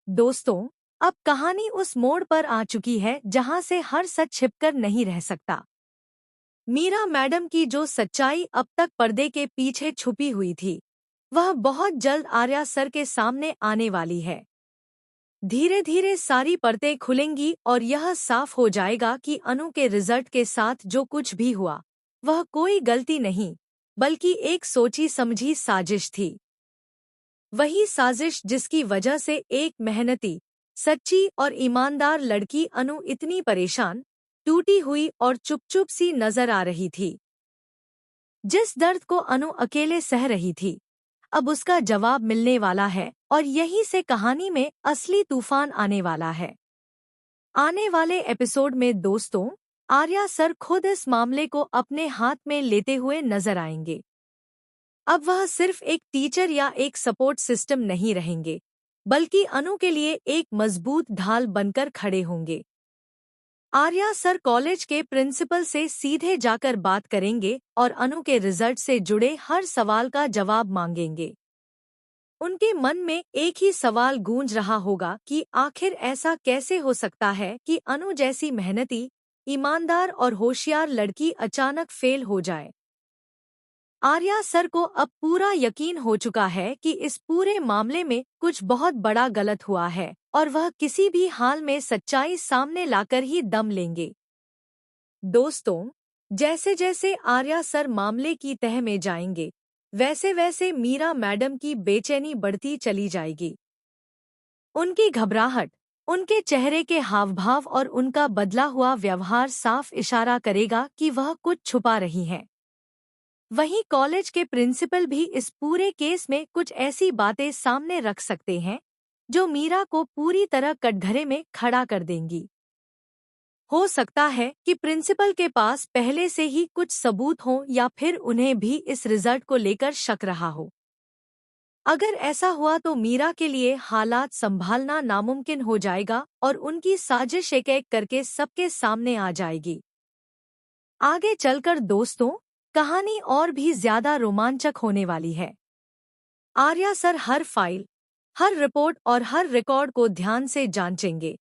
दोस्तों, अब कहानी उस मोड़ पर आ चुकी है जहां से हर सच छिपकर नहीं रह सकता। मीरा मैडम की जो सच्चाई अब तक पर्दे के पीछे छुपी हुई थी, वह बहुत जल्द आर्या सर के सामने आने वाली है। धीरे धीरे सारी परतें खुलेंगी और यह साफ हो जाएगा कि अनु के रिजल्ट के साथ जो कुछ भी हुआ, वह कोई गलती नहीं, बल्कि एक सोची समझी साजिश थी। वही साजिश जिसकी वजह से एक मेहनती, सच्ची और ईमानदार लड़की अनु इतनी परेशान, टूटी हुई और चुप-चुप सी नजर आ रही थी। जिस दर्द को अनु अकेले सह रही थी, अब उसका जवाब मिलने वाला है और यहीं से कहानी में असली तूफान आने वाला है। आने वाले एपिसोड में दोस्तों, आर्या सर खुद इस मामले को अपने हाथ में लेते हुए नजर आएंगे। अब वह सिर्फ एक टीचर या एक सपोर्ट सिस्टम नहीं रहेंगे, बल्कि अनु के लिए एक मजबूत ढाल बनकर खड़े होंगे। आर्या सर कॉलेज के प्रिंसिपल से सीधे जाकर बात करेंगे और अनु के रिजल्ट से जुड़े हर सवाल का जवाब मांगेंगे। उनके मन में एक ही सवाल गूंज रहा होगा कि आखिर ऐसा कैसे हो सकता है कि अनु जैसी मेहनती, ईमानदार और होशियार लड़की अचानक फेल हो जाए। आर्या सर को अब पूरा यकीन हो चुका है कि इस पूरे मामले में कुछ बहुत बड़ा गलत हुआ है और वह किसी भी हाल में सच्चाई सामने लाकर ही दम लेंगे। दोस्तों, जैसे जैसे आर्या सर मामले की तह में जाएंगे, वैसे वैसे मीरा मैडम की बेचैनी बढ़ती चली जाएगी। उनकी घबराहट, उनके चेहरे के हावभाव और उनका बदला हुआ व्यवहार साफ इशारा करेगा कि वह कुछ छुपा रही हैं। वहीं कॉलेज के प्रिंसिपल भी इस पूरे केस में कुछ ऐसी बातें सामने रख सकते हैं जो मीरा को पूरी तरह कटघरे में खड़ा कर देंगी। हो सकता है कि प्रिंसिपल के पास पहले से ही कुछ सबूत हो या फिर उन्हें भी इस रिजल्ट को लेकर शक रहा हो। अगर ऐसा हुआ तो मीरा के लिए हालात संभालना नामुमकिन हो जाएगा और उनकी साजिश एक एक करके सबके सामने आ जाएगी। आगे चलकर दोस्तों, कहानी और भी ज्यादा रोमांचक होने वाली है। आर्या सर हर फाइल, हर रिपोर्ट और हर रिकॉर्ड को ध्यान से जांचेंगे।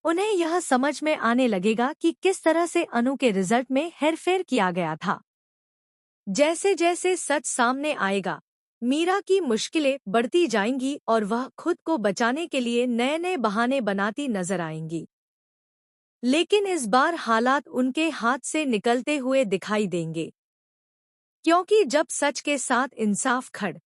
उन्हें यह समझ में आने लगेगा कि किस तरह से अनु के रिजल्ट में हेरफेर किया गया था। जैसे जैसे सच सामने आएगा, मीरा की मुश्किलें बढ़ती जाएंगी और वह खुद को बचाने के लिए नए नए बहाने बनाती नजर आएंगी। लेकिन इस बार हालात उनके हाथ से निकलते हुए दिखाई देंगे, क्योंकि जब सच के साथ इंसाफ खड़